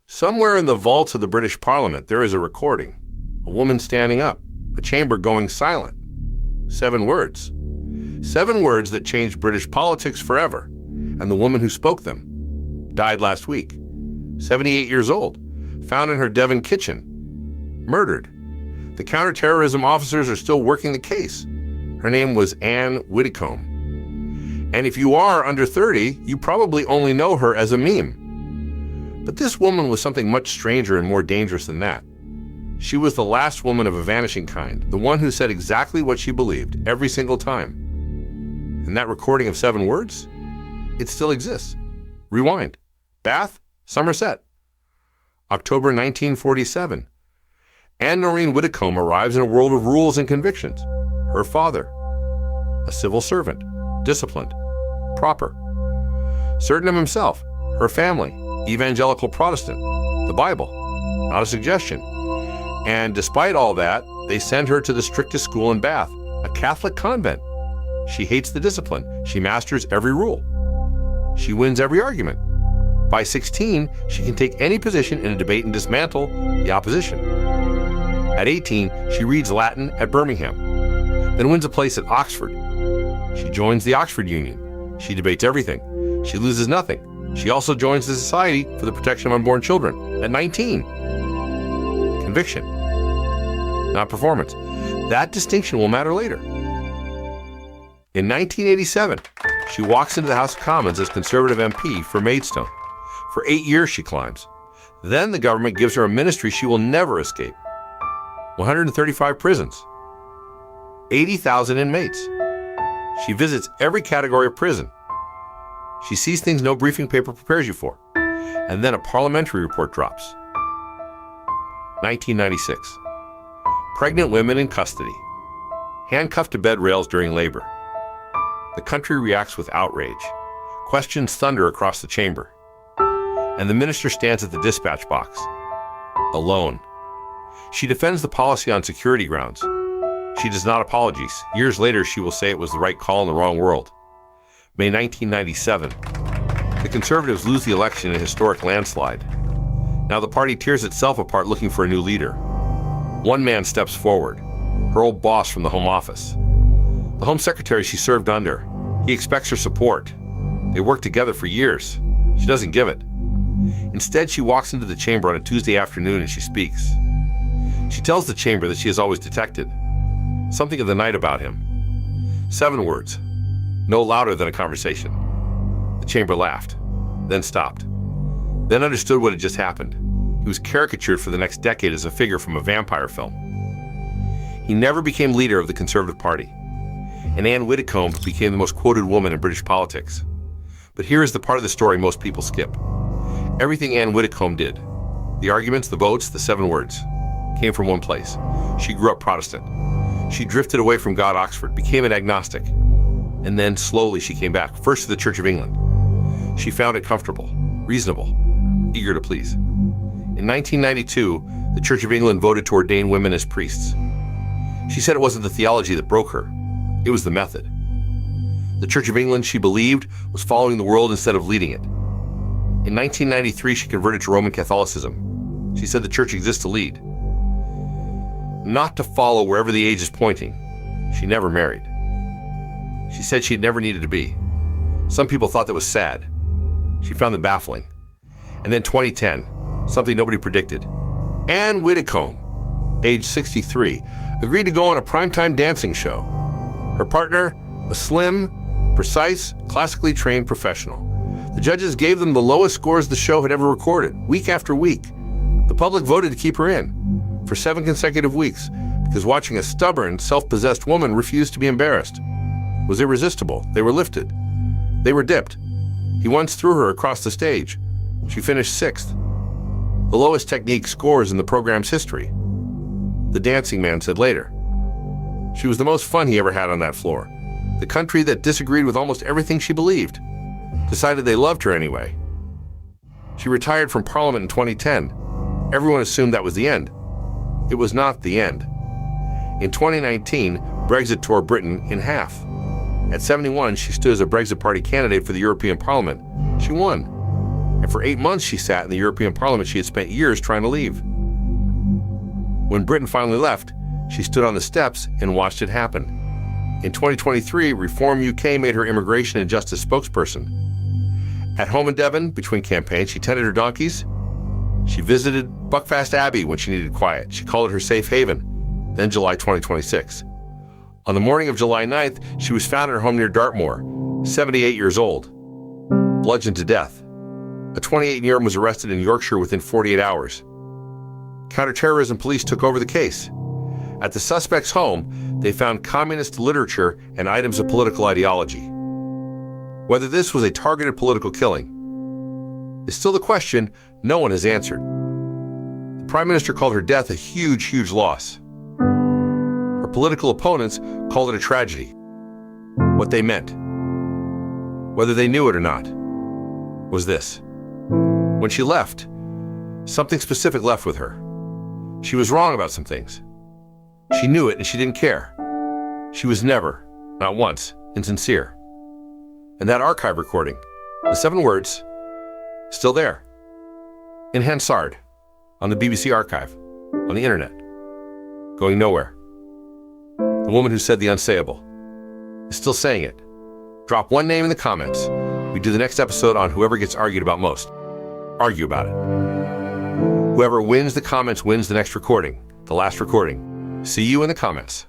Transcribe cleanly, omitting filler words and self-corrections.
Somewhere in the vaults of the British Parliament, there is a recording. A woman standing up, a chamber going silent. 7 words. 7 words that changed British politics forever. And the woman who spoke them died last week. 78 years old, found in her Devon kitchen, murdered. The counterterrorism officers are still working the case. Her name was Ann Widdecombe. And if you are under 30, you probably only know her as a meme. But this woman was something much stranger and more dangerous than that. She was the last woman of a vanishing kind, the one who said exactly what she believed every single time. And that recording of 7 words? It still exists. Rewind. Bath, Somerset. October 1947. Anne Widdecombe arrives in a world of rules and convictions. Her father, a civil servant, disciplined, proper. Certain of himself, her family, evangelical Protestant, the Bible, not a suggestion. And despite all that, they send her to the strictest school in Bath, a Catholic convent. She hates the discipline. She masters every rule. She wins every argument. By 16, she can take any position in a debate and dismantle the opposition. At 18, she reads Latin at Birmingham, then wins a place at Oxford. She joins the Oxford Union. She debates everything. She loses nothing. She also joins the Society for the Protection of Unborn Children at 19. Conviction, not performance. That distinction will matter later. In 1987, she walks into the House of Commons as Conservative MP for Maidstone. For 8 years she climbs. Then the government gives her a ministry she will never escape. 135 prisons. 80,000 inmates. She visits every category of prison. She sees things no briefing paper prepares you for. And then a parliamentary report drops. 1996. Pregnant women in custody. Handcuffed to bed rails during labor. The country reacts with outrage. Questions thunder across the chamber. And the minister stands at the dispatch box. Alone. She defends the policy on security grounds. She does not apologize. Years later, she will say it was the right call in the wrong world. May 1997. The Conservatives lose the election in a historic landslide. Now the party tears itself apart looking for a new leader. One man steps forward, her old boss from the Home Office. The Home Secretary she served under. He expects her support. They worked together for years. She doesn't give it. Instead, she walks into the chamber on a Tuesday afternoon and she speaks. She tells the chamber that she has always detected something of the night about him. 7 words, no louder than a conversation. The chamber laughed, then stopped, then understood what had just happened. He was caricatured for the next decade as a figure from a vampire film. He never became leader of the Conservative Party, and Ann Widdecombe became the most quoted woman in British politics. But here is the part of the story most people skip. Everything Ann Widdecombe did, the arguments, the votes, the 7 words, came from one place. She grew up Protestant. She drifted away from God Oxford, became an agnostic. And then slowly she came back, first to the Church of England. She found it comfortable, reasonable, eager to please. In 1992, the Church of England voted to ordain women as priests. She said it wasn't the theology that broke her, it was the method. The Church of England, she believed, was following the world instead of leading it. In 1993, she converted to Roman Catholicism. She said the church exists to lead, not to follow wherever the age is pointing. She never married. She said she'd never needed to be. Some people thought that was sad. She found them baffling. And then 2010, something nobody predicted. Ann Widdecombe, age 63, agreed to go on a primetime dancing show. Her partner, a slim, precise, classically trained professional. The judges gave them the lowest scores the show had ever recorded, week after week. The public voted to keep her in for 7 consecutive weeks because watching a stubborn, self-possessed woman refuse to be embarrassed was irresistible. They were lifted. They were dipped. He once threw her across the stage. She finished 6th. The lowest technique scores in the program's history. The dancing man said later. She was the most fun he ever had on that floor. The country that disagreed with almost everything she believed decided they loved her anyway. She retired from Parliament in 2010. Everyone assumed that was the end. It was not the end. In 2019, Brexit tore Britain in half. At 71, she stood as a Brexit Party candidate for the European Parliament. She won. And for 8 months she sat in the European Parliament she had spent years trying to leave. When Britain finally left, she stood on the steps and watched it happen. In 2023, Reform UK made her immigration and justice spokesperson. At home in Devon, between campaigns, she tended her donkeys. She visited Buckfast Abbey when she needed quiet. She called it her safe haven. Then July 2026. On the morning of July 9th, she was found at her home near Dartmoor, 78 years old, bludgeoned to death. A 28-year-old was arrested in Yorkshire within 48 hours. Counterterrorism police took over the case. At the suspect's home, they found communist literature and items of political ideology. Whether this was a targeted political killing is still the question no one has answered. The Prime Minister called her death a huge, huge loss. Her political opponents called it a tragedy. What they meant, whether they knew it or not, was this. When she left, something specific left with her. She was wrong about some things. She knew it and she didn't care. She was never, not once, insincere. And that archive recording, the 7 words, still there. In Hansard, on the BBC archive, on the internet, going nowhere. The woman who said the unsayable is still saying it. Drop one name in the comments. We do the next episode on whoever gets argued about most. Argue about it. Whoever wins the comments wins the next recording, the last recording. See you in the comments.